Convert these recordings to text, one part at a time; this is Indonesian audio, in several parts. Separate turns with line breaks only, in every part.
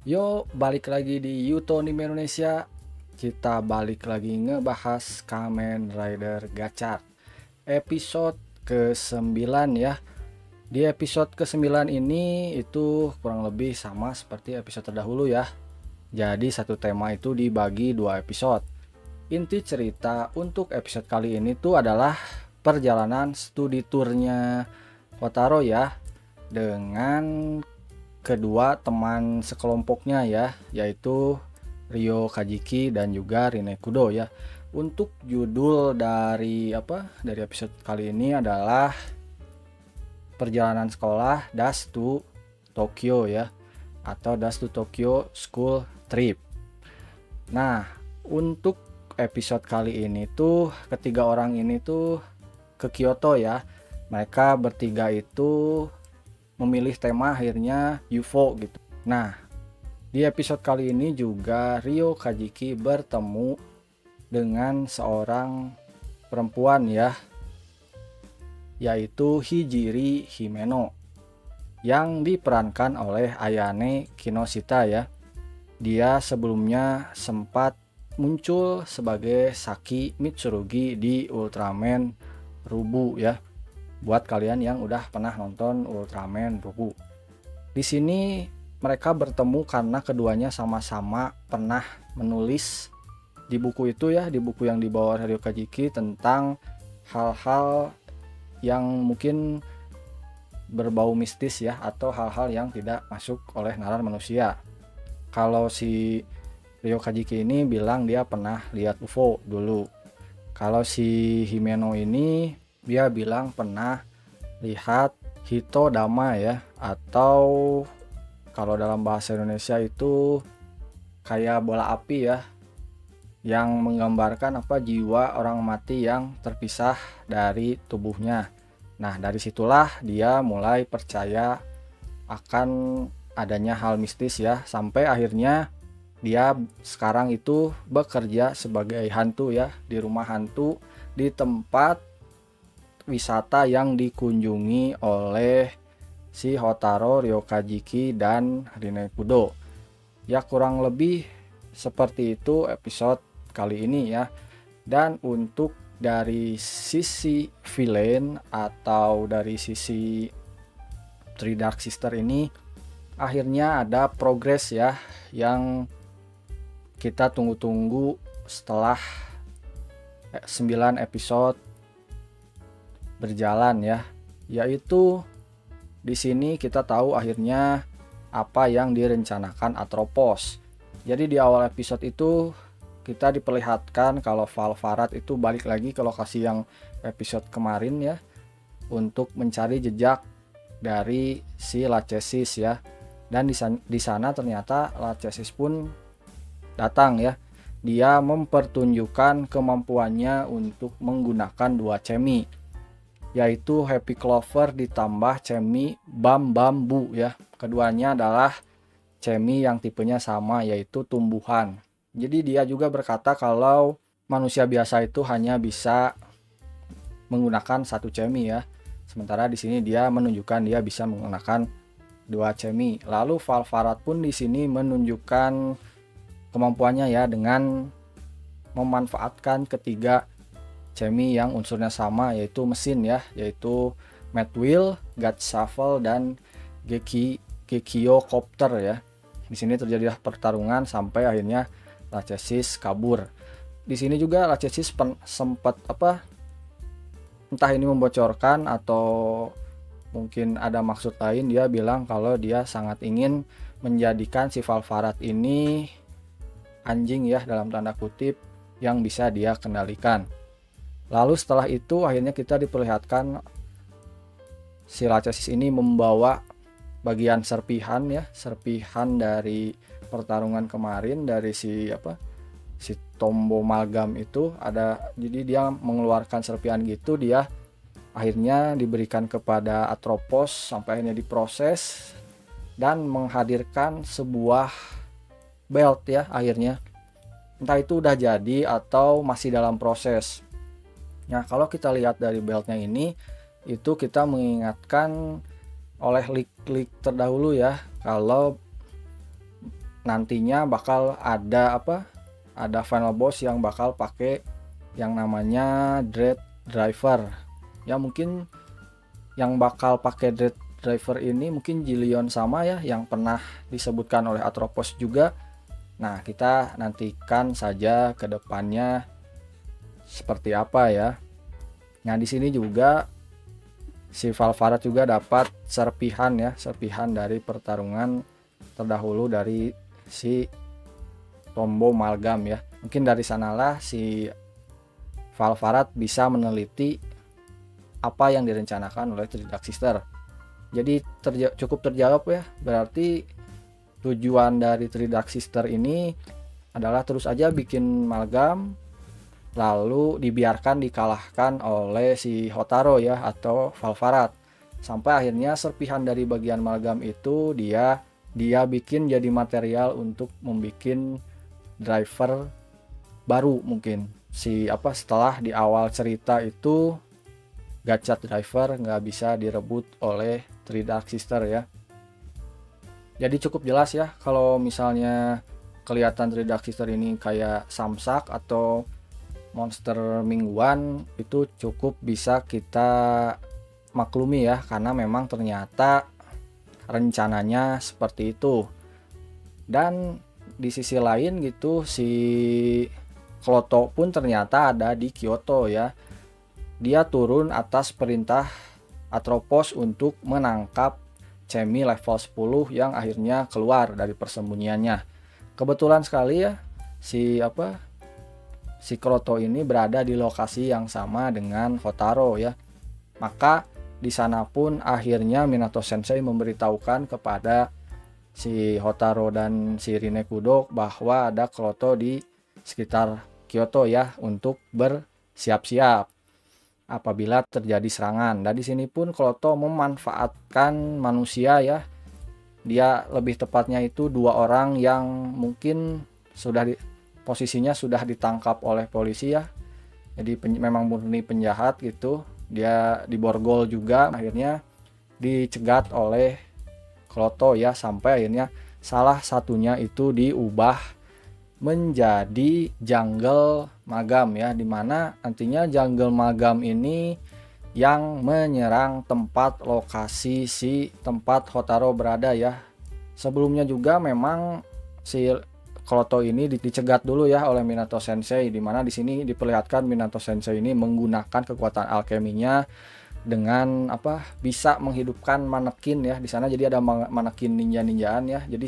Yo, balik lagi di Yuto Anime Indonesia. Kita balik lagi ngebahas Kamen Rider Gachar. Episode ke-9 ya. Di episode ke-9 ini itu kurang lebih sama seperti episode terdahulu ya. Jadi satu tema itu dibagi dua episode. Inti cerita untuk episode kali ini tuh adalah perjalanan studi turnya Kotaro ya. Dengan kedua teman sekelompoknya ya, yaitu Ryo Kajiki dan juga Rinne Kudo ya. Untuk judul dari episode kali ini adalah perjalanan sekolah Das to Tokyo ya, atau Das to Tokyo School Trip. Nah, untuk episode kali ini tuh ketiga orang ini tuh ke Kyoto ya. Mereka bertiga itu memilih tema akhirnya UFO gitu. Nah, di episode kali ini juga Ryo Kajiki bertemu dengan seorang perempuan ya, yaitu Hijiri Himeno yang diperankan oleh Ayane Kinoshita ya. Dia sebelumnya sempat muncul sebagai Saki Mitsurugi di Ultraman Rubu ya. Buat kalian yang udah pernah nonton Ultraman Rubu. Di sini mereka bertemu karena keduanya sama-sama pernah menulis di buku itu ya, di buku yang dibawa Ryo Kajiki tentang hal-hal yang mungkin berbau mistis ya, atau hal-hal yang tidak masuk oleh nalar manusia. Kalau si Ryo Kajiki ini bilang dia pernah lihat UFO dulu. Kalau si Himeno ini dia bilang pernah lihat Hito Dama ya, atau kalau dalam bahasa Indonesia itu kayak bola api ya, yang menggambarkan jiwa orang mati yang terpisah dari tubuhnya. Nah, dari situlah dia mulai percaya akan adanya hal mistis ya, sampai akhirnya dia sekarang itu bekerja sebagai hantu ya, di rumah hantu di tempat wisata yang dikunjungi oleh si Hotaro, Ryo Kajiki, dan Rinne Kudo. Ya kurang lebih seperti itu episode kali ini ya. Dan untuk dari sisi villain atau dari sisi Three Dark Sister ini, akhirnya ada progres ya, yang kita tunggu-tunggu setelah 9 episode berjalan ya, yaitu di sini kita tahu akhirnya apa yang direncanakan Atropos. Jadi di awal episode itu kita diperlihatkan kalau Valvarat itu balik lagi ke lokasi yang episode kemarin ya, untuk mencari jejak dari si Lachesis ya. Dan di sana ternyata Lachesis pun datang ya. Dia mempertunjukkan kemampuannya untuk menggunakan dua cemi, yaitu Happy Clover ditambah cemi Bam Bambu ya. Keduanya adalah cemi yang tipenya sama, yaitu tumbuhan. Jadi dia juga berkata kalau manusia biasa itu hanya bisa menggunakan satu cemi ya. Sementara di sini dia menunjukkan dia bisa menggunakan dua cemi. Lalu Valvarat pun di sini menunjukkan kemampuannya ya, dengan memanfaatkan ketiga cemi yang unsurnya sama, yaitu mesin ya, yaitu Mad Wheel, God Shuffle, dan Gekio Copter ya. Di sini terjadi pertarungan sampai akhirnya Lachesis kabur. Di sini juga Lachesis sempat entah ini membocorkan atau mungkin ada maksud lain, dia bilang kalau dia sangat ingin menjadikan si Valvarat ini anjing ya, dalam tanda kutip, yang bisa dia kendalikan. Lalu setelah itu akhirnya kita diperlihatkan si Lachesis ini membawa bagian serpihan ya, serpihan dari pertarungan kemarin dari si Tombo Malgam itu ada. Jadi dia mengeluarkan serpihan gitu, dia akhirnya diberikan kepada Atropos sampai akhirnya diproses dan menghadirkan sebuah belt ya akhirnya. Entah itu udah jadi atau masih dalam proses. Nah, kalau kita lihat dari beltnya ini, itu kita mengingatkan oleh leak-leak terdahulu ya, kalau nantinya bakal ada ada final boss yang bakal pakai yang namanya Dread Driver. Ya mungkin yang bakal pakai Dread Driver ini mungkin Jillion sama ya, yang pernah disebutkan oleh Atropos juga. Nah, kita nantikan saja ke depannya seperti apa ya. Nah, di sini juga si Valvarat juga dapat serpihan ya, serpihan dari pertarungan terdahulu dari si Tombo Malgam ya. Mungkin dari sanalah si Valvarat bisa meneliti apa yang direncanakan oleh Three Dark Sister. Jadi cukup terjawab ya. Berarti tujuan dari Three Dark Sister ini adalah terus aja bikin Malgam, lalu dibiarkan dikalahkan oleh si Hotaro ya, atau Valvarat, sampai akhirnya serpihan dari bagian Malgam itu dia bikin jadi material untuk membuat driver baru. Mungkin setelah di awal cerita itu Gachat Driver nggak bisa direbut oleh Three Dark Sister ya. Jadi cukup jelas ya kalau misalnya kelihatan Three Dark Sister ini kayak samsak atau monster mingguan, itu cukup bisa kita maklumi ya, karena memang ternyata rencananya seperti itu. Dan di sisi lain gitu, si Kloto pun ternyata ada di Kyoto ya. Dia turun atas perintah Atropos untuk menangkap Chemi level 10 yang akhirnya keluar dari persembunyiannya. Kebetulan sekali ya si Kloto ini berada di lokasi yang sama dengan Hotaro ya. Maka di sana pun akhirnya Minato Sensei memberitahukan kepada si Hotaro dan si Rinekudo bahwa ada Kloto di sekitar Kyoto ya, untuk bersiap-siap apabila terjadi serangan. Dan di sini pun Kloto memanfaatkan manusia ya. Dia lebih tepatnya itu 2 orang yang mungkin posisinya sudah ditangkap oleh polisi ya. Jadi memang murni penjahat gitu. Dia diborgol juga, akhirnya dicegat oleh Kloto ya, sampai akhirnya salah satunya itu diubah menjadi Jungle Magam ya, dimana nantinya Jungle Magam ini yang menyerang lokasi si tempat Hotaro berada ya. Sebelumnya juga memang si Kloto ini dicegat dulu ya oleh Minato Sensei, dimana di sini diperlihatkan Minato Sensei ini menggunakan kekuatan alkeminya dengan bisa menghidupkan manekin ya di sana. Jadi ada manekin ninja-ninjaan ya. Jadi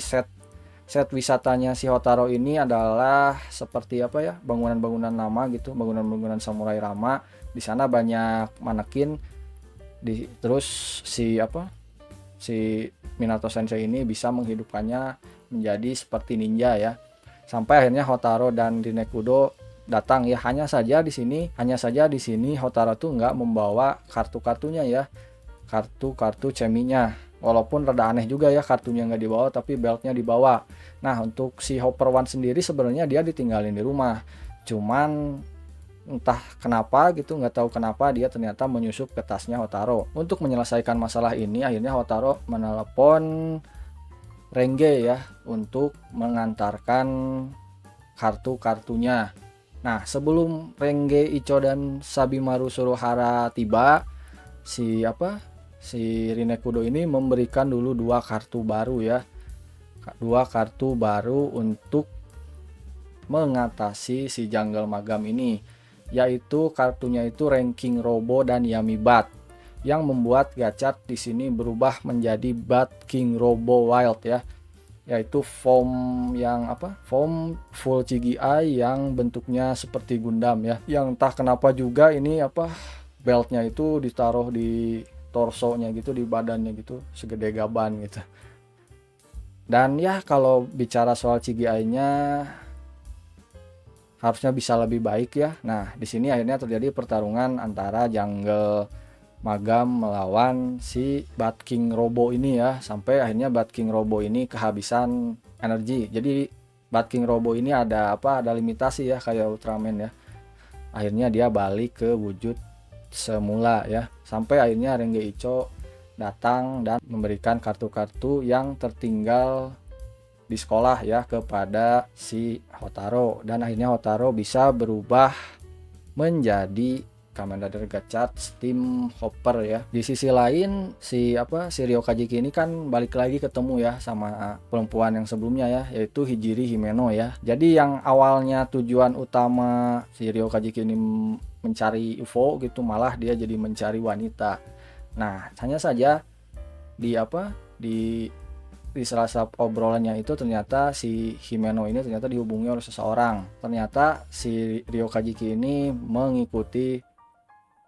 set wisatanya si Hotaro ini adalah seperti bangunan-bangunan lama gitu, bangunan-bangunan samurai lama. Di sana banyak manekin. Terus si Minato Sensei ini bisa menghidupkannya menjadi seperti ninja ya. Sampai akhirnya Hotaro dan Rinekudo datang ya. Hanya saja di sini Hotaro tuh nggak membawa kartu-kartunya ya, kartu Cheminya. Walaupun rada aneh juga ya, kartunya nggak dibawa tapi beltnya dibawa. Nah, untuk si Hopper One sendiri sebenarnya dia ditinggalin di rumah. Cuman entah kenapa gitu, nggak tahu kenapa dia ternyata menyusup ke tasnya Hotaro. Untuk menyelesaikan masalah ini akhirnya Hotaro menelepon Renge ya untuk mengantarkan kartu-kartunya. Nah, sebelum Renge, Icho dan Sabimaru Suruhara tiba, si Rinekudo ini memberikan dulu 2 kartu baru ya. 2 kartu baru untuk mengatasi si Jungle Magam ini, yaitu kartunya itu Ranking Robo dan Yami Bat, yang membuat Gachat di sini berubah menjadi Bat King Robo Wild ya. Yaitu form full CGI yang bentuknya seperti Gundam ya. Yang entah kenapa juga ini beltnya itu ditaruh di torsonya gitu, di badannya gitu, segede gaban gitu. Dan ya kalau bicara soal CGI-nya harusnya bisa lebih baik ya. Nah, di sini akhirnya terjadi pertarungan antara Jungle Magam melawan si Bat King Robo ini ya, sampai akhirnya Bat King Robo ini kehabisan energi. Jadi Bat King Robo ini ada limitasi ya, kayak Ultraman ya. Akhirnya dia balik ke wujud semula ya, sampai akhirnya Renge Icho datang dan memberikan kartu-kartu yang tertinggal di sekolah ya kepada si Hotaro, dan akhirnya Hotaro bisa berubah menjadi Kamen Rider Gachard Steam Hopper ya. Di sisi lain si Ryo Kajiki ini kan balik lagi ketemu ya sama perempuan yang sebelumnya ya, yaitu Hijiri Himeno ya. Jadi yang awalnya tujuan utama si Ryo Kajiki ini mencari UFO gitu, malah dia jadi mencari wanita. Nah, hanya saja di di salah obrolannya itu ternyata si Himeno ini ternyata dihubungi oleh seseorang. Ternyata si Ryo Kajiki ini mengikuti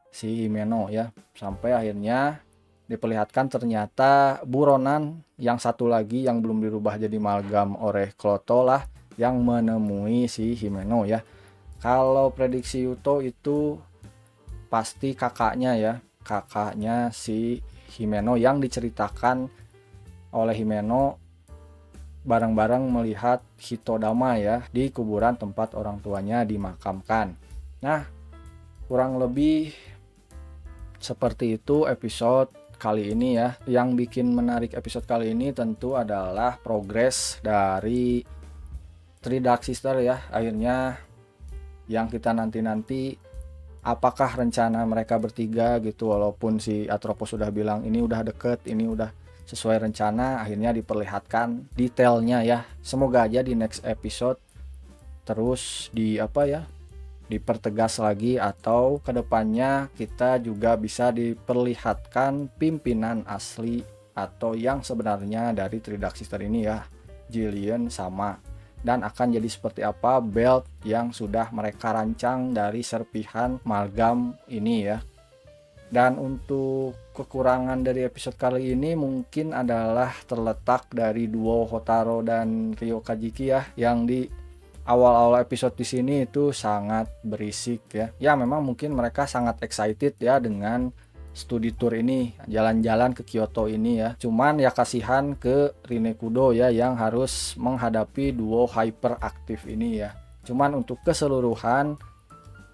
si Himeno ya, sampai akhirnya diperlihatkan ternyata buronan yang satu lagi yang belum dirubah jadi amalgam oleh Kloto lah yang menemui si Himeno ya. Kalau prediksi Yuto itu pasti kakaknya si Himeno yang diceritakan oleh Himeno bareng-bareng melihat Hitodama ya di kuburan tempat orang tuanya dimakamkan. Nah, kurang lebih seperti itu episode kali ini ya. Yang bikin menarik episode kali ini tentu adalah progres dari Three Dark Sister ya. Akhirnya yang kita nanti-nanti, apakah rencana mereka bertiga gitu, walaupun si Atropos sudah bilang ini udah deket, ini udah sesuai rencana, akhirnya diperlihatkan detailnya ya. Semoga aja di next episode terus dipertegas lagi, atau kedepannya kita juga bisa diperlihatkan pimpinan asli atau yang sebenarnya dari Three Dark Sister ini ya, Jillian sama, dan akan jadi seperti apa belt yang sudah mereka rancang dari serpihan amalgam ini ya. Dan untuk kekurangan dari episode kali ini mungkin adalah terletak dari duo Hotaro dan Ryo Kajiki ya, yang di awal-awal episode di sini itu sangat berisik ya. Ya memang mungkin mereka sangat excited ya dengan studi tour ini, jalan-jalan ke Kyoto ini ya. Cuman ya kasihan ke Rinekudo ya yang harus menghadapi duo hyperaktif ini ya. Cuman untuk keseluruhan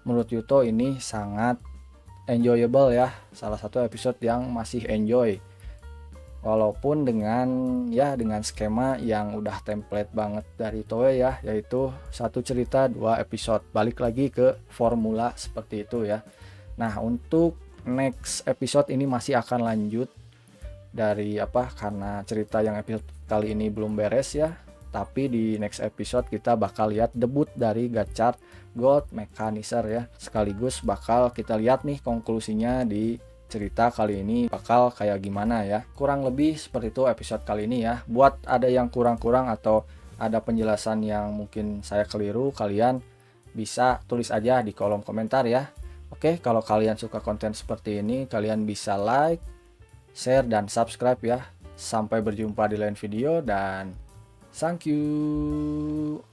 menurut Yuto ini sangat enjoyable ya. Salah satu episode yang masih enjoy. Walaupun dengan skema yang udah template banget dari Toei ya, yaitu satu cerita 2 episode, balik lagi ke formula seperti itu ya. Nah, untuk next episode ini masih akan lanjut dari karena cerita yang episode kali ini belum beres ya, tapi di next episode kita bakal lihat debut dari Gachard God Mechanizer ya, sekaligus bakal kita lihat nih konklusinya di cerita kali ini bakal kayak gimana ya. Kurang lebih seperti itu episode kali ini ya. Buat ada yang kurang-kurang atau ada penjelasan yang mungkin saya keliru, kalian bisa tulis aja di kolom komentar ya. Oke, kalau kalian suka konten seperti ini, kalian bisa like, share, dan subscribe ya. Sampai berjumpa di lain video dan thank you.